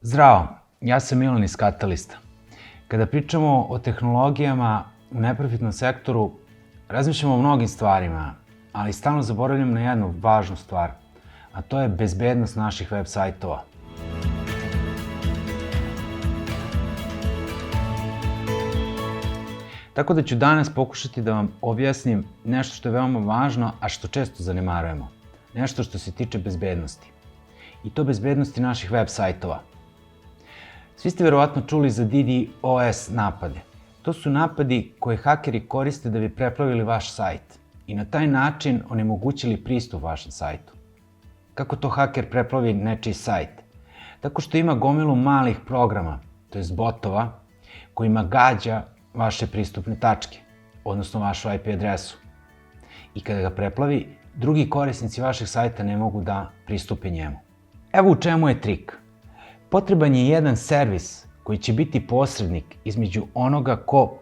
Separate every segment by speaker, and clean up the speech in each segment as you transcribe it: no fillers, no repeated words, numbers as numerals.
Speaker 1: Zdravo, ja sam Milan iz Catalysta. Kada pričamo o tehnologijama u neprofitnom sektoru, razmišljamo o mnogim stvarima, ali stalno zaboravljamo na jednu važnu stvar, a to je bezbednost naših web sajtova. Tako da ću danas pokušati da vam objasnim nešto što je veoma važno, a što često zanemarujemo. Nešto što se tiče bezbednosti. I to bezbednosti naših web sajtova. Svi ste verovatno čuli za DDoS napade. To su napadi koje hakeri koriste da bi preplavili vaš sajt i na taj način onemogućili pristup vašem sajtu. Kako to haker preplavi nečiji sajt? Tako što ima gomilu malih programa, to jest botova, kojima gađa vaše pristupne tačke, odnosno vašu IP adresu. I kada ga preplavi, drugi korisnici vašeg sajta ne mogu da pristupe njemu. Evo u čemu je trik. Potreban je jedan servis koji će biti posrednik između onoga ko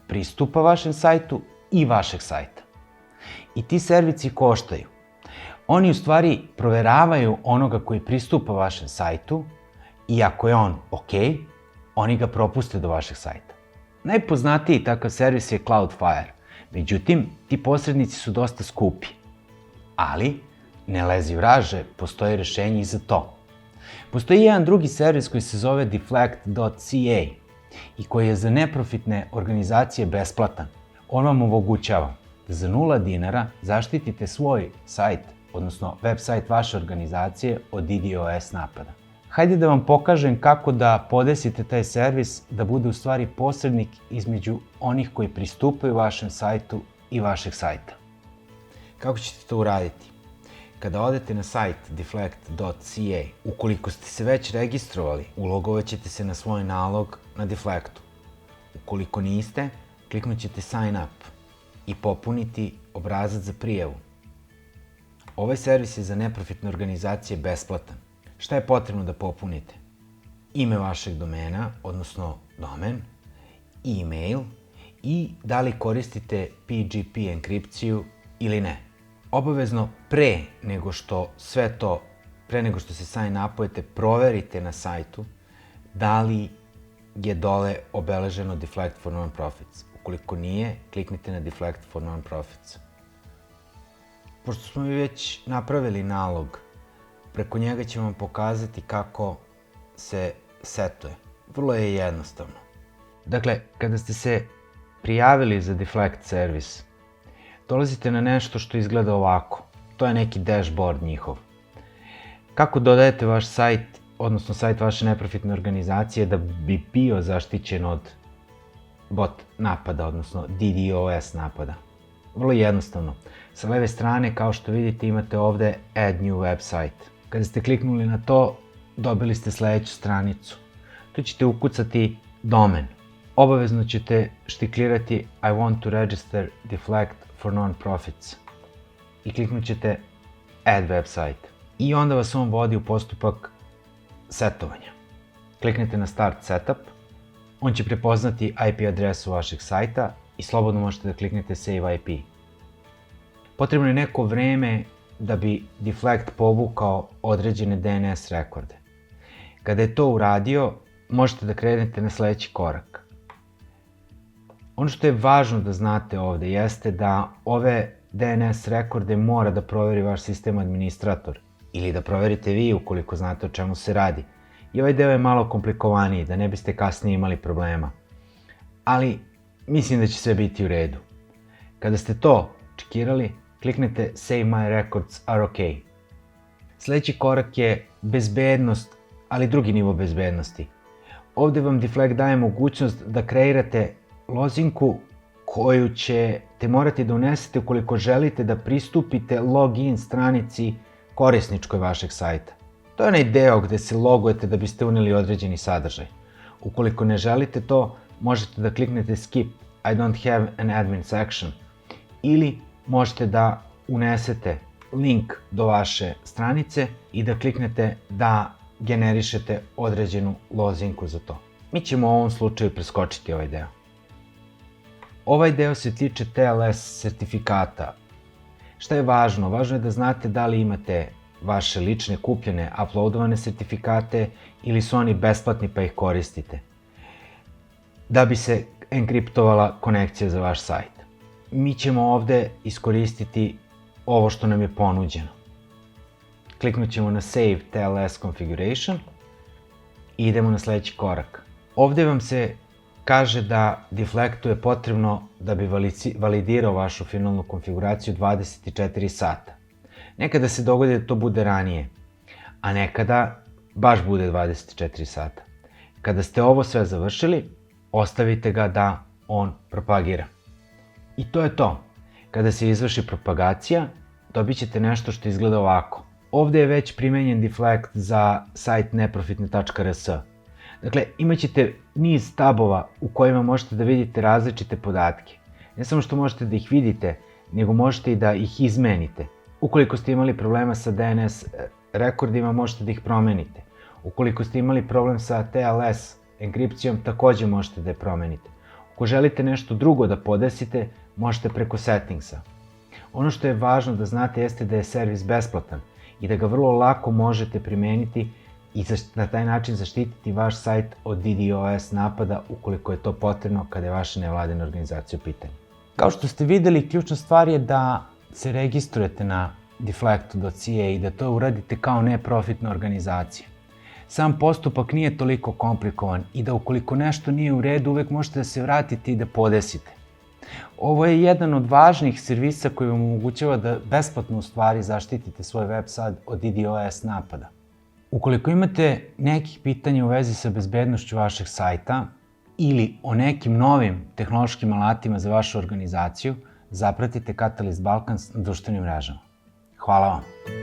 Speaker 1: pristupa vašem sajtu i vašeg sajta. I ti servisi koštaju. Oni u stvari proveravaju onoga koji pristupa vašem sajtu i ako je on ok, oni ga propuste do vašeg sajta. Najpoznatiji takav servis je Cloudflare, međutim, ti posrednici su dosta skupi. Ali, ne lezi vraže, postoji rešenje i za to. Postoji jedan drugi servis koji se zove Deflect.ca i koji je za neprofitne organizacije besplatan. On vam omogućava da za 0 dinara zaštitite svoj sajt, odnosno web sajt vaše organizacije od DDoS napada. Hajde da vam pokažem kako da podesite taj servis da bude u stvari posrednik između onih koji pristupaju vašem sajtu i vašeg sajta. Kako ćete to uraditi? Kada odete na sajt deflect.ca, ukoliko ste se već registrovali, ulogovat ćete se na svoj nalog na Deflectu. Ukoliko niste, kliknut ćete Sign Up i popuniti obrazac za prijavu. Ovaj servis je za neprofitne organizacije besplatan. Šta je potrebno da popunite? Ime vašeg domena, odnosno domen, e-mail i da li koristite PGP enkripciju ili ne. Obavezno pre nego što se sign upujete, proverite na sajtu da li je dole obeleženo Deflect for Non-Profits. Ukoliko nije, kliknite na Deflect for Non-Profits. Pošto smo mi već napravili nalog, preko njega ćemo vam pokazati kako se setuje. Vrlo je jednostavno. Dakle, kada ste se prijavili za Deflect servis, dolazite na nešto što izgleda ovako. To je neki dashboard njihov. Kako dodajete vaš sajt, odnosno sajt vaše neprofitne organizacije da bi bio zaštićen od bot napada, odnosno DDoS napada? Vrlo jednostavno. Sa leve strane, kao što vidite, imate ovde Add New Website. Kada ste kliknuli na to, dobili ste sledeću stranicu. Tu ćete ukucati domen. Obavezno ćete štiklirati I want to register Deflect for Non-Profits i kliknut ćete Add Website. I onda vas on vodi u postupak setovanja. Kliknete na Start Setup, on će prepoznati IP adresu vašeg sajta i slobodno možete da kliknete Save IP. Potrebno je neko vreme da bi Deflect povukao određene DNS rekorde. Kada je to uradio, možete da krenete na sledeći korak. Ono što je važno da znate ovde jeste da ove DNS rekorde mora da proveri vaš sistem administrator ili da proverite vi ukoliko znate o čemu se radi. I ovaj deo je malo komplikovaniji, da ne biste kasnije imali problema. Ali mislim da će sve biti u redu. Kada ste to čekirali, kliknete Save my records are OK. Sledeći korak je bezbednost, ali drugi nivo bezbednosti. Ovde vam Deflect daje mogućnost da kreirate lozinku koju ćete morati da unesete ukoliko želite da pristupite login stranici korisničkoj vašeg sajta. To je onaj deo gde se logujete da biste uneli određeni sadržaj. Ukoliko ne želite to, možete da kliknete Skip I don't have an admin section ili možete da unesete link do vaše stranice i da kliknete da generišete određenu lozinku za to. Mi ćemo u ovom slučaju preskočiti ovaj deo. Ovaj deo se tiče TLS sertifikata. Šta je važno? Važno je da znate da li imate vaše lične kupljene, uploadovane sertifikate ili su oni besplatni pa ih koristite, da bi se enkriptovala konekcija za vaš sajt. Mi ćemo ovde iskoristiti ovo što nam je ponuđeno. Kliknut ćemo na Save TLS Configuration i idemo na sledeći korak. Ovde vam se kaže da Deflectu je potrebno da bi validirao vašu finalnu konfiguraciju 24 sata. Nekada se dogodi da to bude ranije, a nekada baš bude 24 sata. Kada ste ovo sve završili, ostavite ga da on propagira. I to je to. Kada se izvrši propagacija, dobit ćete nešto što izgleda ovako. Ovde je već primenjen Deflect za sajt neprofitne.rs. Dakle, imat ćete niz tabova u kojima možete da vidite različite podatke. Ne samo što možete da ih vidite, nego možete i da ih izmenite. Ukoliko ste imali problema sa DNS rekordima, možete da ih promenite. Ukoliko ste imali problem sa TLS enkripcijom, takođe možete da je promenite. Ako želite nešto drugo da podesite, možete preko settingsa. Ono što je važno da znate jeste da je servis besplatan i da ga vrlo lako možete primeniti i na taj način zaštititi vaš sajt od DDoS napada ukoliko je to potrebno kada je vaša nevladina organizacija u pitanju. Kao što ste videli, ključna stvar je da se registrujete na deflectu.ca i da to uradite kao neprofitna organizacija. Sam postupak nije toliko komplikovan i da ukoliko nešto nije u redu, uvek možete da se vratite i da podesite. Ovo je jedan od važnih servisa koji vam omogućava da besplatno u stvari zaštitite svoj web sajt od DDoS napada. Ukoliko imate nekih pitanja u vezi sa bezbednošću vašeg sajta ili o nekim novim tehnološkim alatima za vašu organizaciju, zapratite Catalyst Balkans na društvenim mrežama. Hvala vam!